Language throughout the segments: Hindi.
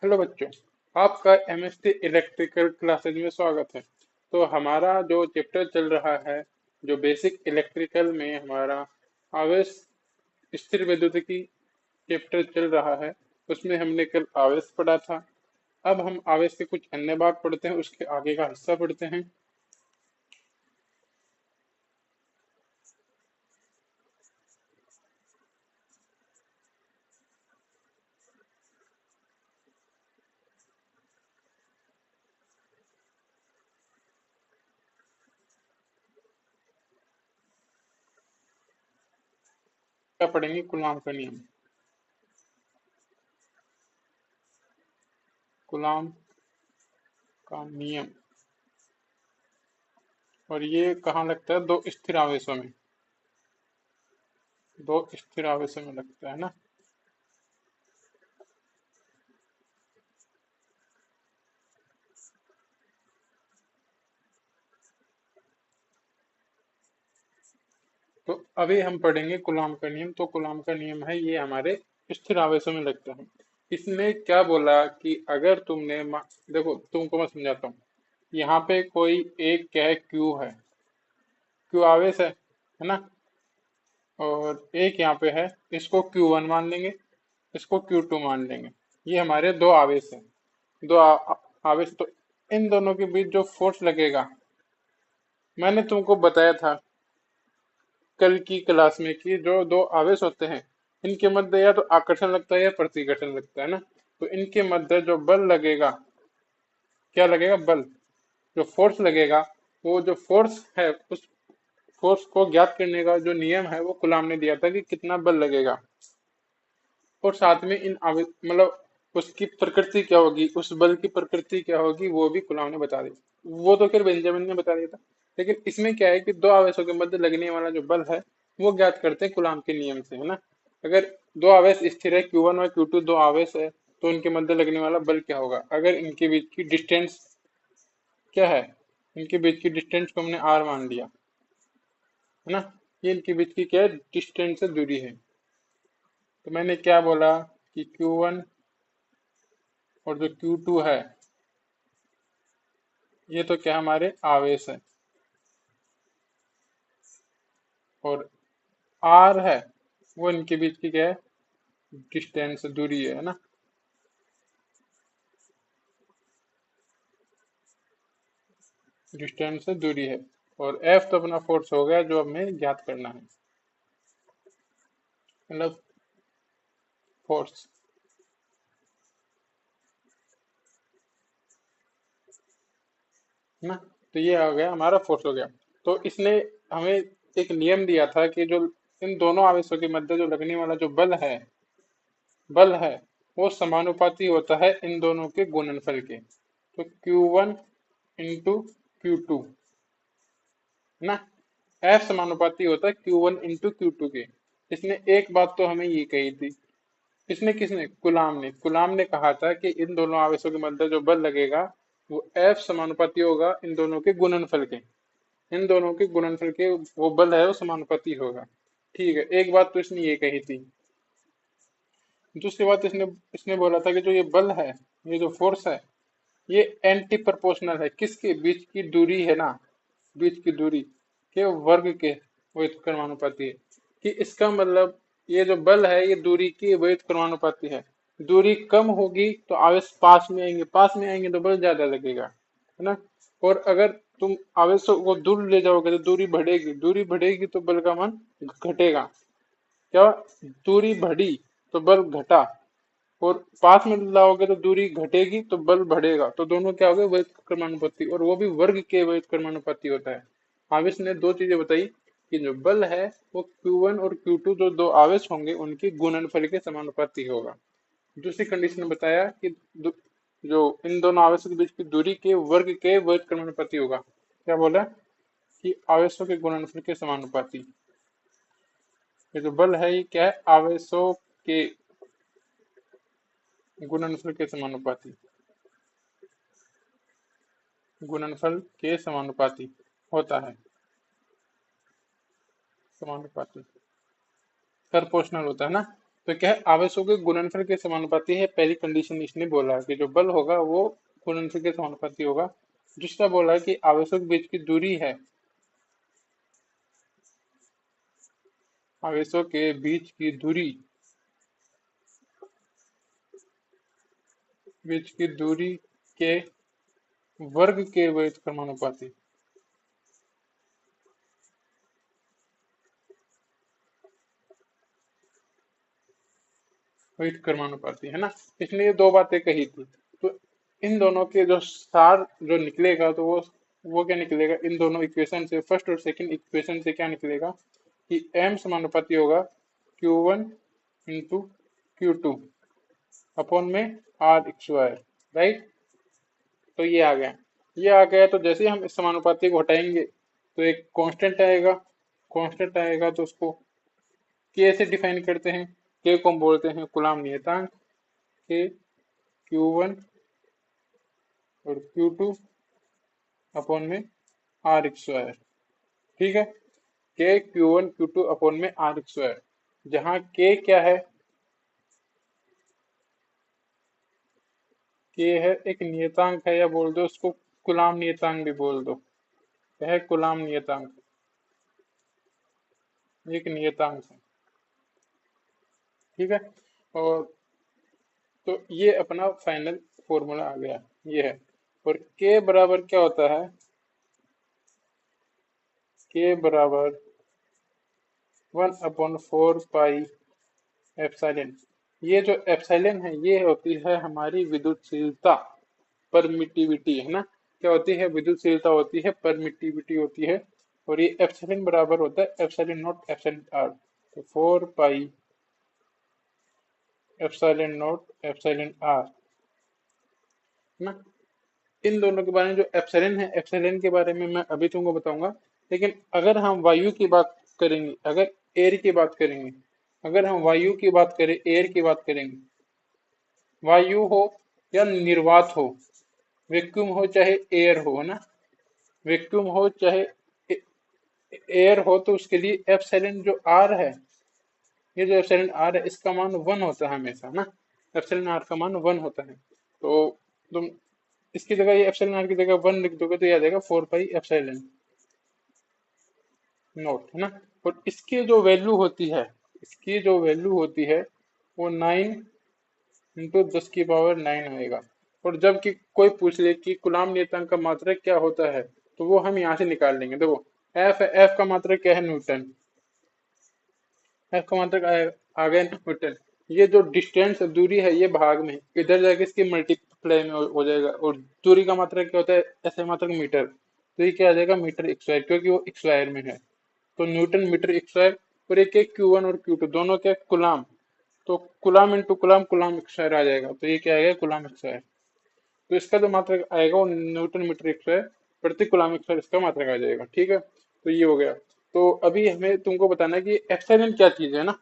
हेलो बच्चों, आपका एमएससी इलेक्ट्रिकल क्लासेज में स्वागत है। तो हमारा जो चैप्टर चल रहा है, जो बेसिक इलेक्ट्रिकल में हमारा आवेश स्थिर विद्युतिकी चैप्टर चल रहा है, उसमें हमने कल आवेश पढ़ा था। अब हम आवेश के कुछ अन्य भाग पढ़ते हैं, उसके आगे का हिस्सा पढ़ते हैं। क्या पढ़ेंगे? कूलाम का नियम। कूलाम का नियम। और ये कहाँ लगता है? दो स्थिर आवेशों में। दो स्थिर आवेशों में लगता है ना। तो अभी हम पढ़ेंगे कूलाम का नियम। तो कूलाम का नियम है, ये हमारे स्थिर आवेशों में लगता है। इसने क्या बोला कि अगर तुमने देखो, तुमको मैं समझाता हूँ। यहाँ पे कोई एक क्या है? क्यू है। क्यू आवेश है ना। और एक यहाँ पे है, इसको Q1 मान लेंगे, इसको Q2 मान लेंगे। ये हमारे दो आवेश हैं। दो आवेश। तो इन दोनों के बीच जो फोर्स लगेगा, मैंने तुमको बताया था कल की क्लास में कि जो दो आवेश होते हैं, इनके मध्य या तो आकर्षण लगता है या प्रतिकर्षण लगता है ना। तो इनके मध्य जो बल लगेगा, क्या लगेगा? बल। जो फोर्स लगेगा, वो जो फोर्स है, उस फोर्स को ज्ञात करने का जो नियम है, वो कूलाम ने दिया था कि कितना बल लगेगा। और साथ में इन मतलब उसकी प्रकृति क्या होगी, उस बल की प्रकृति क्या होगी, वो भी कूलाम ने बता दी। वो तो फिर बेंजामिन ने बता दिया था। लेकिन इसमें क्या है कि दो आवेशों के मध्य लगने वाला जो बल है, वो ज्ञात करते हैं कूलाम के नियम से, है ना। अगर दो आवेश स्थिर है, Q1 और Q2 दो आवेश है, तो उनके मध्य लगने वाला बल क्या होगा? अगर इनके बीच की डिस्टेंस क्या है, इनके बीच की डिस्टेंस को हमने R मान लिया, है ना। ये इनके बीच की क्या है? डिस्टेंस से दूरी है। तो मैंने क्या बोला कि Q1 और जो Q2 है, ये तो क्या हमारे आवेश है। और R है, वो इनके बीच की क्या है? डिस्टेंस, दूरी है ना। डिस्टेंस से दूरी है। और F तो अपना फोर्स हो गया, जो हमें ज्ञात करना है, मतलब फोर्स ना। तो ये हो गया, हमारा फोर्स हो गया। तो इसने हमें एक नियम दिया था कि जो इन दोनों आवेशों के मध्य जो लगने वाला जो बल है, वो समानुपाती होता है इन दोनों के गुणनफल के। तो Q1 इंटू Q2, ना। F समानुपाती होता है Q1 इंटू Q2 के। इसने एक बात तो हमें ये कही थी। इसने किसने? गुलाम ने कहा था कि इन दोनों आवेशों के मध्य जो बल लगेगा, वो F समानुपाती होगा इन दोनों के गुणनफल के। इन दोनों के गुणनफल के वो बल है, वो समानुपाती होगा। ठीक है, एक बात तो इसने ये कही थी। दूसरी बात इसने इसने बोला था कि जो ये बल है, ये जो फोर्स है, ये एंटी प्रोपोर्शनल है। किसके बीच की दूरी है ना, बीच की दूरी के वर्ग के व्युत्क्रमानुपाती है। कि इसका मतलब ये जो बल है, ये दूरी की व्युत्क्रमानुपाती है। दूरी कम होगी तो आवेश पास में आएंगे, पास में आएंगे तो बल ज्यादा लगेगा, है ना। और अगर तुम आवेशों को दूर ले जाओगे तो दूरी बढ़ेगी, दूरी बढ़ेगी तो बल का मान घटेगा। क्या? दूरी बढ़ी तो बल घटा। और पास में लाओगे तो दूरी घटेगी तो बल बढ़ेगा। तो दोनों क्या हो गए? व्युत्क्रमानुपाती, और वो भी वर्ग के व्युत्क्रमानुपाती होता है। आवेश ने दो चीजें बताई कि जो बल है, वो Q1 और Q2 जो दो आवेश होंगे, उनकी गुणनफल के समानुपाती होगा। दूसरी कंडीशन बताया कि जो इन दोनों आवेशों के बीच की दूरी के वर्ग के व्युत्क्रमानुपाती होगा। क्या बोला? कि आवेशों के गुणनफल के समानुपाती। ये जो बल है, ये क्या है? आवेशों के गुणनफल के समानुपाती। गुणनफल के समानुपाती होता है। समानुपाती प्रोपोर्शनल होता है ना। तो क्या है, आवेशों के गुणनफल के समानुपाती है, पहली कंडीशन इसने बोला कि जो बल होगा वो गुणनफल के समानुपाती होगा। दूसरा बोला कि आवेशों के बीच की दूरी है, आवेशों के बीच की दूरी के वर्ग के व्युत्क्रमानुपाती, व्युत्क्रमानुपाती है ना। इसने ये दो बातें कही थी। तो इन दोनों के जो सार जो निकलेगा, तो वो क्या निकलेगा, इन दोनों इक्वेशन से, फर्स्ट और सेकंड इक्वेशन से क्या निकलेगा कि m समानुपाती होगा Q1 इंटू Q2 अपॉन में R स्क्वायर, राइट। तो ये आ गया। तो जैसे ही हम इस समानुपाती को हटाएंगे तो एक कांस्टेंट आएगा, तो उसको k से डिफाइन करते हैं। k को हम बोलते हैं कूलाम नियतांक, k Q1 और Q2 अपॉन में R स्क्वायर, ठीक है। k Q1 Q2 अपॉन में R स्क्वायर, जहाँ k क्या है, k है एक नियतांक है, या बोल दो उसको कूलाम नियतांक भी बोल दो, क्या है, कूलाम नियतांक, एक नियतांक है, ठीक है। और तो ये अपना फाइनल फॉर्मूला आ गया, ये है। और k बराबर क्या होता है, k बराबर 1/4 पाई एप्सिलॉन। ये जो एप्सिलॉन है ये होती है हमारी विद्युतशीलता, परमिटिविटी, है ना। क्या होती है, विद्युतशीलता होती है, परमिटिविटी होती है। और ये एप्सिलॉन बराबर होता है एप्सिलॉन नॉट एप्सिलॉन आर। तो 4 pi epsilon naught epsilon R, है ना। इन दोनों के बारे में, जो एप्सिलॉन है, एप्सिलॉन के बारे में मैं अभी तुमको बताऊंगा। लेकिन अगर हम वायु की बात करेंगे, अगर एयर की बात करेंगे, अगर हम वायु की बात करें, एयर की बात करेंगे, वायु हो या निर्वात हो, वैक्यूम हो चाहे एयर हो, है ना, वैक्यूम हो चाहे एयर हो, तो उसके लिए एप्सिलॉन जो आर है, ये जो एप्सिलॉन आर है, इसका मान 1 होता है हमेशा ना। एप्सिलॉन आर का मान 1 होता है। तो तुम इसकी जगह, ये एप्सिलॉन आर की जगह 1 लिख दोगे तो याद आएगा 4 पाई एप्सिलॉन नॉट, है ना। और इसकी जो वैल्यू होती है, इसकी जो वैल्यू होती है वो 9 × 10⁹ आएगा। और जब कि कोई पूछ ले कि कूलाम नियतांक का मात्रक क्या होता है, तो वो हम यहाँ से निकाल लेंगे। देखो, एफ का मात्रक क्या है, न्यूटन। एफ का मात्रक आ गया न्यूटन। ये जो डिस्टेंस दूरी है ये भाग में, इधर जाके इसकी मल्टीप्लाई में हो जाएगा। और दूरी का मात्रक क्या होता है, ऐसे मात्रक मीटर। तो ये क्या आ जाएगा, मीटर स्क्वायर, क्योंकि वो स्क्वायर में है। तो न्यूटन मीटर स्क्वायर। और एक एक Q1 और Q2 दोनों क्या, कुलाम। तो कुलाम इंटू कुलाम, कुलाम स्क्वायर आ जाएगा। तो ये क्या आएगा, कुलाम स्क्वायर। तो इसका जो मात्रक आएगा वो न्यूटन मीटर स्क्वायर प्रति कुलाम स्क्वायर, इसका मात्रक आ जाएगा, ठीक है। तो ये हो गया। तो अभी हमें तुमको बताना है कि एप्सिलॉन क्या चीज है ना।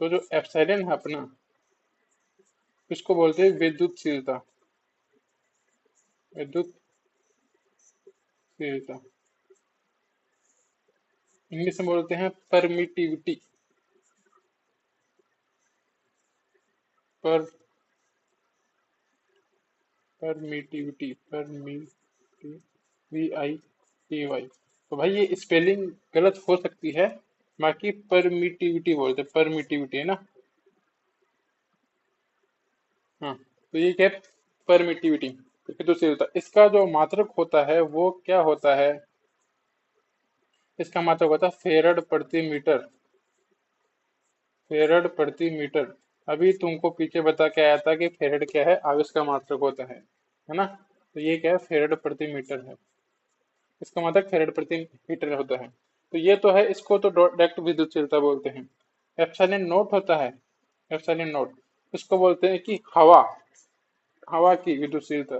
तो जो एप्सिलॉन है अपना, इसको बोलते हैं विद्युतशीलता, विद्युतशीलता। इंग्लिश में बोलते हैं परमिटिविटी, पर परमिटिविटी, VITY। तो भाई ये स्पेलिंग गलत हो सकती है, बाकी परमिटिविटी बोलते हैं, परमिटिविटी, है ना। हाँ, तो ये क्या है, परमिटिविटी, विद्युतशीलता। इसका जो मात्रक होता है वो क्या होता है, इसका मात्रक होता है फेरड प्रति मीटर, फेरड प्रति मीटर। अभी तुमको पीछे बता के आया था कि फेरड क्या है, आवेश का मात्रक होता है ना। तो ये क्या है, फेरड प्रति मीटर है, इसका मात्रक फेरड प्रति मीटर होता है। तो ये तो है, इसको तो डायरेक्ट विद्युतशीलता बोलते हैं। एप्सिलॉन नोट होता है, एप्सिलॉन नोट, इसको बोलते हैं कि हवा, हवा की विद्युतशीलता,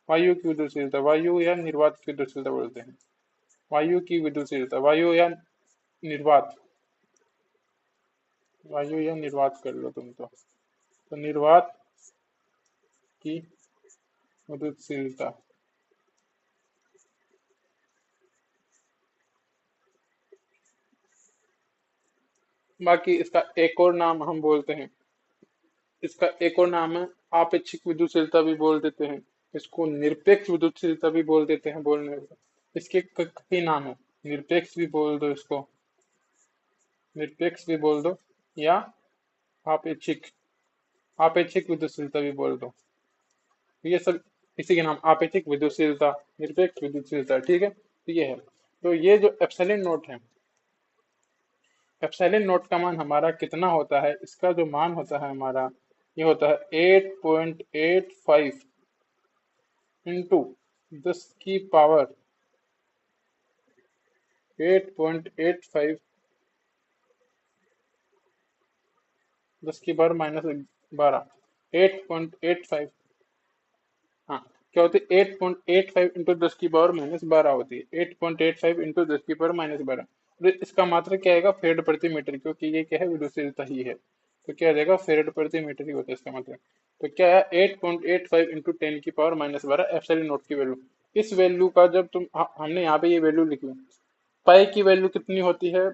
वायु की विद्युतशीलता, वायु या निर्वात की विद्युतशीलता बोलते हैं। वायु की विद्युतशीलता, वायु या निर्वात, वायु या निर्वात कर लो तुम तो निर्वात की विद्युतशीलता। बाकी इसका एक और नाम हम बोलते हैं, इसका एक और नाम है आपेक्षिक विद्युतशीलता भी बोल देते हैं, इसको निरपेक्ष विद्युतशीलता भी बोल देते हैं बोलने से। इसके कई नाम है, निरपेक्ष भी बोल दो इसको, निरपेक्ष भी बोल दो, या आपेक्षिक, आपेक्षिक विद्युतशीलता भी बोल दो। ये सब इसी के नाम, आपेक्षिक विद्युतशीलता, निरपेक्ष विद्युतशीलता, ठीक है। तो ये है, तो ये जो एप्सिलॉन नोट है, एप्सिलॉन नोट का मान हमारा कितना होता है, इसका जो मान होता है हमारा, ये होता है 8.85 इंटू 10 की पावर 8.85, 10 की पावर -12, 8.85, हाँ क्या होती है, 8.85 इंटू 10 की पावर -12 होती है, 8.85 इंटू 10 की पावर -12। तो इसका मात्रक क्या आएगा, फेड प्रति मीटर, क्योंकि ये क्या है, विद्युतशीलता ही है, तो क्या आ जाएगा, फेड प्रति मीटर ही होता है इसका मतलब। तो क्या है, 8.85 इंटू 10 की पावर -12 एप्सिलॉन नोट की वैल्यू। इस वैल्यू का जब तुम हमने यहाँ पे ये वैल्यू लिखी, पाई की वैल्यू कितनी होती है,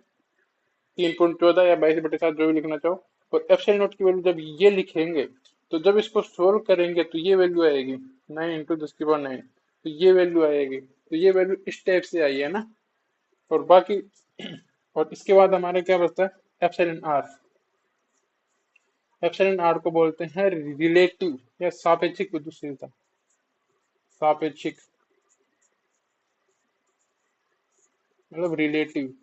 3.14 या 22/7, जो भी लिखना चाहो। और एप्सिलॉन नोट की वैल्यू जब ये लिखेंगे, तो जब इसको सोल्व करेंगे तो ये वैल्यू आएगी 9 इंटू 10 की पावर 9, तो ये वैल्यू आएगी, तो ये वैल्यू इस टाइप से आई है ना। और बाकी और इसके बाद हमारे क्या बचता है, एप्सिलॉन आर। एप्सिलॉन आर को बोलते हैं रिलेटिव या सापेक्षिक विद्युतशीलता, सापेक्षिक मतलब रिलेटिव,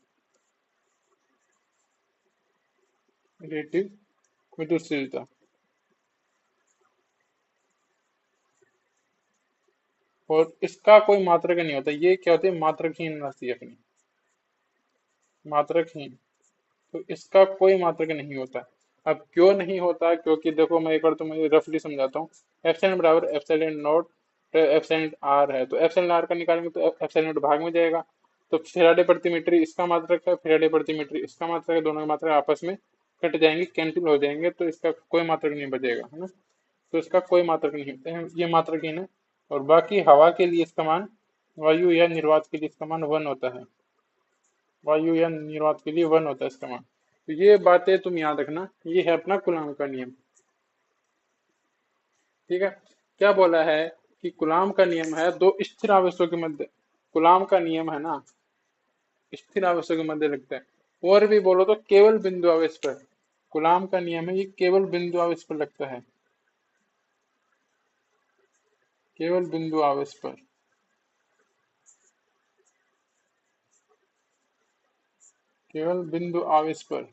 रिलेटिव विद्युतशीलता। और इसका कोई मात्रक नहीं होता, ये क्या होती है, मात्रकहीन राशि अपनी, मात्रकहीन। तो इसका कोई मात्रक नहीं होता। अब क्यों नहीं होता, क्योंकि देखो मैं एक बार तुम्हें रफली समझाता हूँ। एप्सिलॉन बराबर एप्सिलॉन नॉट एप्सिलॉन आर है, तो एप्सिलॉन आर का निकालेंगे तो एप्सिलॉन नॉट भाग में जाएगा। तो फैराडे प्रति मीटर इसका मात्रक है, फैराडे प्रति मीटर इसका मात्रक है, दोनों के मात्रक आपस में कट जाएंगे, कैंसिल हो जाएंगे, तो इसका कोई मात्रक नहीं बचेगा, है ना। तो इसका कोई मात्रक नहीं होता है, ये मात्रकहीन है। और बाकी हवा के लिए इसका मान, वायु या निर्वात के लिए इसका मान 1 होता है, वायु या निर्वात के लिए 1 होता है इसका मान। तो ये बातें तुम याद रखना, ये है अपना कूलाम का नियम, ठीक है। क्या बोला है कि कूलाम का नियम है दो स्थिर आवेशों के मध्य, कूलाम का नियम है ना, स्थिर आवेशों के मध्य लगता है। और भी बोलो तो केवल बिंदु आवेश पर, कूलाम का नियम है ये केवल बिंदु आवेश पर लगता है, केवल बिंदु आवेश पर, केवल बिंदु आवेश पर।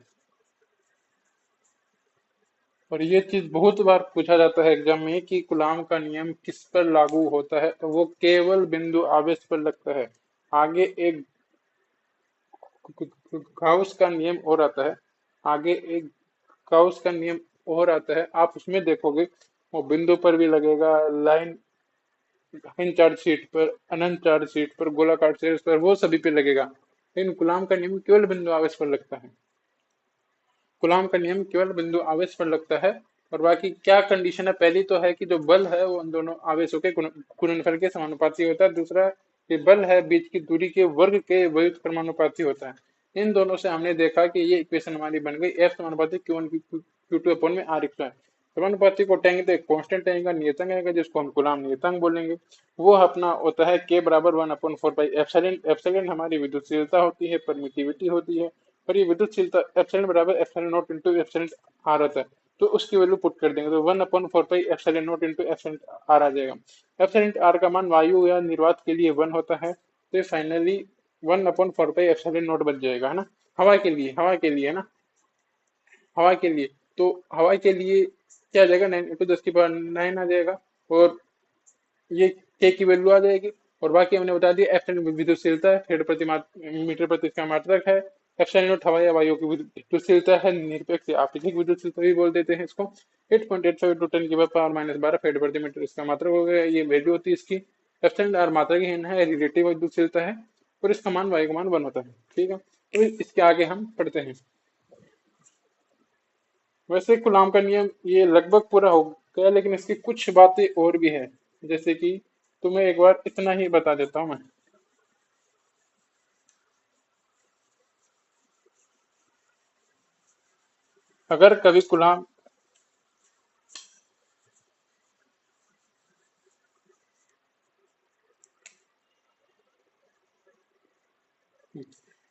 और ये चीज बहुत बार पूछा जाता है एग्जाम में कि कूलाम का नियम किस पर लागू होता है, तो वो केवल बिंदु आवेश पर लगता है। आगे एक गाउस का नियम और आता है, आगे एक गाउस का नियम और आता है, आप उसमें देखोगे वो बिंदु पर भी लगेगा, लाइन चार्ज शीट पर, अनंत चार्ज शीट पर, गोलाकार शीट पर, वो सभी पे लगेगा। लेकिन कूलाम का नियम केवल बिंदु आवेश पर लगता है, कूलाम का नियम केवल बिंदु आवेश पर लगता है। और बाकी क्या कंडीशन है, पहली तो है कि जो बल है वो उन दोनों आवेशों के गुणनफल के समानुपाती होता है, दूसरा ये बल है बीच की दूरी के वर्ग के व्युत्क्रमानुपाती होता है। इन दोनों से हमने देखा कि ये इक्वेशन हमारी बन गई, एफ समानुपाती Q1 Q2 अपॉन में आर स्क्वायर। समानुपाती को उठाएंगे तो एक कांस्टेंट आएगा, नियतांक आएगा, जिसको हम कूलाम नियतांक बोलेंगे। वो अपना होता है के बराबर 1/4 पाई एप्सिलॉन। एप्सिलॉन हमारी विद्युतशीलता होती है, परमिटिविटी होती है। और ये विद्युतशीलता एप्सिलॉन बराबर epsilon naught into epsilon R आता है, तो उसकी वैल्यू पुट कर देंगे तो 1/4 pi epsilon naught into epsilon R आ जाएगा। एप्सिलॉन आर का मान वायु या निर्वात के लिए 1 होता है, तो फाइनली 1/4 पाई एप्सिलॉन नॉट बच जाएगा, है ना। हवा के लिए, हवा के लिए है ना, हवा के लिए, तो हवा के लिए क्या आ जाएगा, 9 × 10 की पावर 9 आ जाएगा। और ये के की वैल्यू आ जाएगी। और बाकी हमने बता दिया एप्सिलॉन विद्युतशीलता है, हेड प्रति मीटर प्रति इसका मात्रक है। एप्सिलॉन नॉट हवा या वायु की विद्युतशीलता है, निरपेक्ष या आपेक्षिक विद्युतशीलता भी बोल देते हैं इसको। 8.85 इंटू 10 की पावर -12 फेड प्रति मीटर इसका मात्रक हो गया, ये वैल्यू होती है इसकी। एप्सिलॉन आर मात्रकहीन है, रिलेटिव विद्युतशीलता है, और इसका मान वायु का मान 1 होता है, ठीक है। तो इसके आगे हम पढ़ते हैं। वैसे गुलाम का नियम ये लगभग पूरा हो गया, लेकिन इसकी कुछ बातें और भी है, जैसे कि तुम्हें एक बार इतना ही बता देता हूं मैं। अगर कभी गुलाम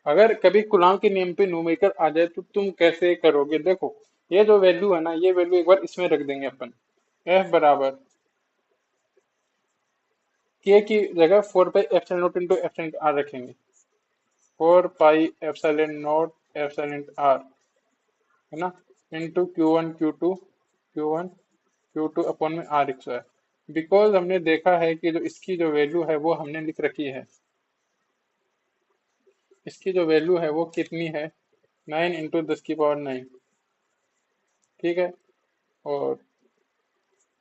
अगर कभी गुलाम के नियम पे न्यूमेरिकल आ जाए तो तुम कैसे करोगे? देखो, ये जो वैल्यू है ना, ये वैल्यू एक बार इसमें रख देंगे अपन। एफ बराबर के की जगह 4 pi epsilon naught into epsilon R रखेंगे। 4 pi epsilon naught epsilon R, है ना, into Q one Q two upon में आर स्क्वायर। बिकॉज हमने देखा है कि जो इसकी जो वैल्यू है वो हमने लिख रखी है। इसकी जो वैल्यू है वो कितनी है? 9 × 10⁻⁹, ठीक है। और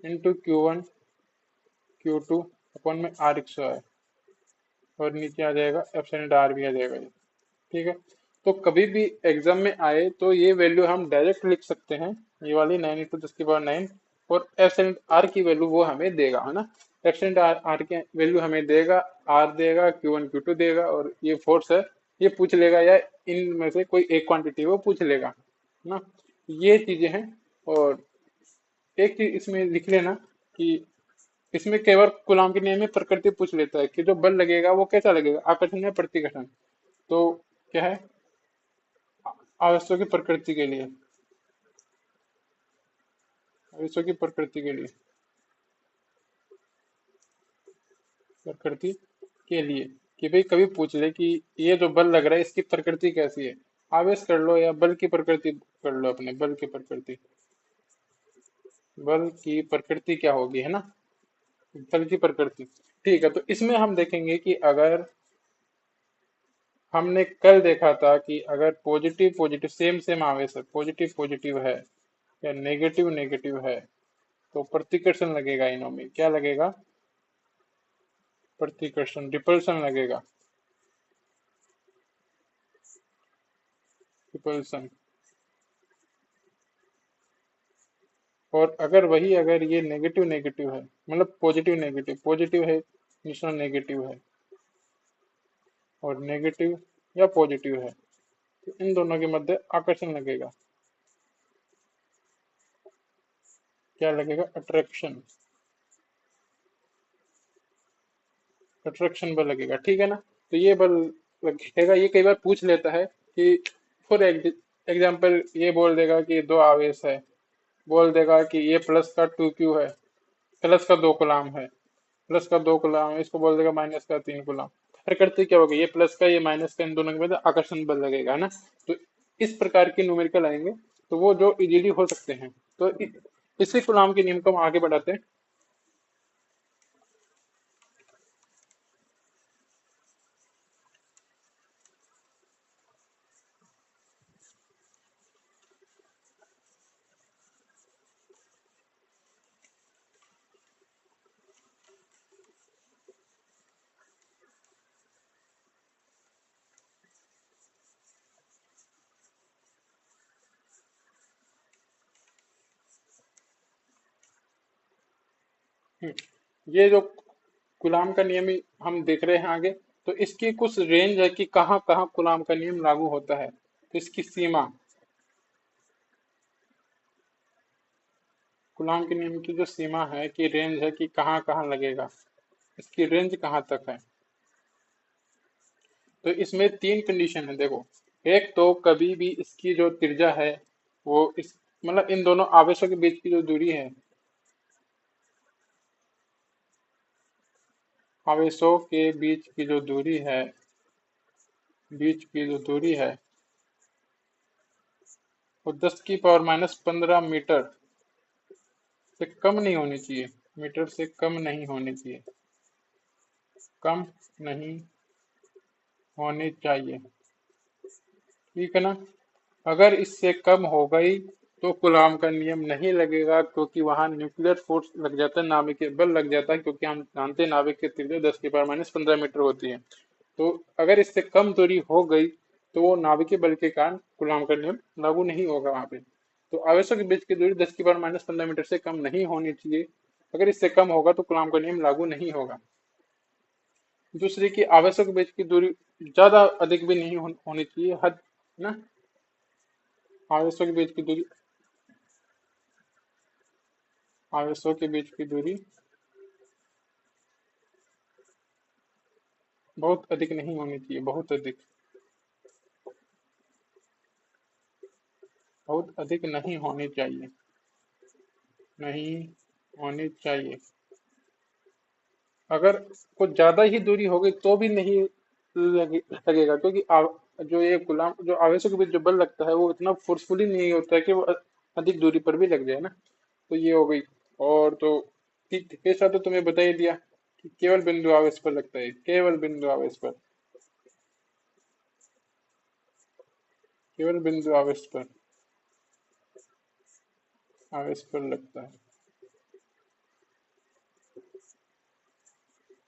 इंटू Q1 Q2 में आर स्क्वायर, और नीचे आ जाएगा एप्सिलॉन आर भी आ जाएगा ये, ठीक है। तो कभी भी एग्जाम में आए तो ये वैल्यू हम डायरेक्ट लिख सकते हैं, ये वाली 9 × 10⁻⁹। और एप्सिलॉन आर की वैल्यू वो हमें देगा, है ना। एप्सिलॉन आर की वैल्यू हमें देगा, आर देगा, Q1 Q2 देगा, और ये फोर्स है, ये पूछ लेगा, या इनमें से कोई एक क्वांटिटी वो पूछ लेगा, है ना। ये चीजें हैं। और एक चीज इसमें लिख लेना कि इसमें कई बार कूलॉम के नियम में प्रकृति पूछ लेता है कि जो बल लगेगा वो कैसा लगेगा, आकर्षण या प्रतिकर्षण। तो क्या है, आवेशों की प्रकृति के लिए, आवेशों की प्रकृति के लिए, प्रकृति के लिए, कि भाई कभी पूछ ले कि ये जो बल लग रहा है इसकी प्रकृति कैसी है। आवेश कर लो या बल की प्रकृति कर लो, अपने बल की प्रकृति, बल की प्रकृति क्या होगी, है ना, बल की प्रकृति। ठीक है, तो इसमें हम देखेंगे कि अगर हमने कल देखा था कि अगर पॉजिटिव पॉजिटिव सेम सेम आवेश है, पॉजिटिव पॉजिटिव है या नेगेटिव नेगेटिव है, तो प्रतिकर्षण लगेगा, इनों में क्या लगेगा? प्रतिकर्षण, रिपल्सन लगेगा, रिपल्सन। और अगर वही, अगर ये नेगेटिव नेगेटिव है, मतलब पॉजिटिव नेगेटिव, पॉजिटिव है मिश्रण नेगेटिव है, और नेगेटिव या पॉजिटिव है, तो इन दोनों के मध्य आकर्षण लगेगा, क्या लगेगा? अट्रैक्शन, अट्रैक्शन बल लगेगा, ठीक है ना। तो ये बल लगेगा, ये कई बार पूछ लेता है कि फॉर एग्जाम्पल ये बोल देगा कि दो आवेश है, बोल देगा कि ये प्लस का 2Q है, प्लस का 2 कूलाम है, प्लस का 2 कूलाम है, इसको बोल देगा माइनस का 3 कूलाम। प्रकृति क्या होगी, ये प्लस का ये माइनस का, इन दोनों के मध्य आकर्षण बल लगेगा, है ना। तो इस प्रकार के न्यूमेरिकल आएंगे तो वो जो इजीली हो सकते हैं। तो इसी कूलाम के नियम को हम आगे बढ़ाते हैं। ये जो गुलाम का नियम हम देख रहे हैं आगे, तो इसकी कुछ रेंज है कि कहाँ कहाँ गुलाम का नियम लागू होता है, तो इसकी सीमा, गुलाम के नियम की जो सीमा है कि रेंज है कि कहाँ कहाँ लगेगा, इसकी रेंज कहाँ तक है। तो इसमें 3 कंडीशन है, देखो। एक तो कभी भी इसकी जो त्रिज्या है वो इस, मतलब इन दोनों आवेशों के बीच की जो दूरी है, आवेशों के बीच की जो दूरी है, बीच की जो दूरी है वो 10⁻⁻15 से कम नहीं होनी चाहिए, मीटर से कम नहीं होनी चाहिए, कम नहीं होनी चाहिए, ठीक है ना। अगर इससे कम हो गई तो कूलॉम का नियम नहीं लगेगा, क्योंकि वहां न्यूक्लियर फोर्स लग जाता है, नाभिकीय बल लग जाता है, क्योंकि हम जानते हैं नाभिक की त्रिज्या 10⁻⁻15 होती है। तो अगर इससे कम दूरी हो गई तो वो नाभिकीय बल के कारण कूलॉम का नियम लागू नहीं होगा वहां पे। तो आवेशों के बीच की दूरी 10⁻⁻15 से कम नहीं होनी चाहिए। अगर इससे कम होगा तो कूलॉम का नियम लागू नहीं होगा। दूसरी की आवेशों के बीच की दूरी ज्यादा अधिक भी नहीं होनी चाहिए, हद, ना, आवेशों के बीच की दूरी आवेशों के बीच की दूरी बहुत अधिक नहीं होनी चाहिए, बहुत अधिक नहीं होनी चाहिए, नहीं होनी चाहिए। अगर कुछ ज्यादा ही दूरी हो गई तो भी नहीं लगेगा, क्योंकि जो ये गुलाम जो आवेशों के बीच जो बल लगता है वो इतना फोर्सफुली नहीं होता है कि वो अधिक दूरी पर भी लग जाए ना। तो ये हो गई। और तो ठीक ऐसा तो तुम्हें बता ही दिया कि केवल बिंदु आवेश पर लगता है, केवल बिंदु आवेश पर, केवल बिंदु आवेश पर लगता है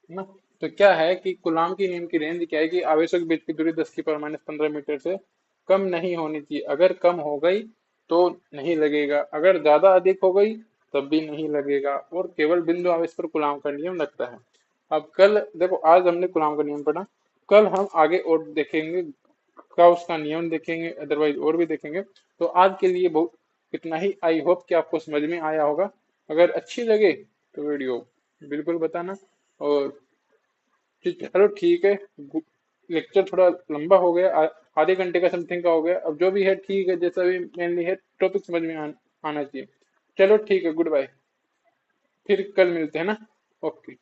ना। तो क्या है कि कूलाम की नियम की रेंज क्या है कि आवेशों के बीच की दूरी 10⁻15 मीटर से कम नहीं होनी चाहिए। अगर कम हो गई तो नहीं लगेगा, अगर ज्यादा अधिक हो गई तब भी नहीं लगेगा, और केवल बिंदु आवेश पर कूलाम का नियम लगता है। अब कल देखो, आज हमने कूलाम का नियम पढ़ा, कल हम आगे और देखेंगे, गाउस का नियम देखेंगे, अदरवाइज और भी देखेंगे। तो आज के लिए बहुत इतना ही। आई होप कि आपको समझ में आया होगा। अगर अच्छी लगे तो वीडियो बिल्कुल बताना। और चलो ठीक है। लेक्चर थोड़ा लंबा हो गया, आधे घंटे का समथिंग का हो गया। अब जो भी है ठीक है, जैसा भी मेनली है टॉपिक समझ में आना चाहिए। चलो ठीक है, गुड बाय, फिर कल मिलते हैं ना। ओके।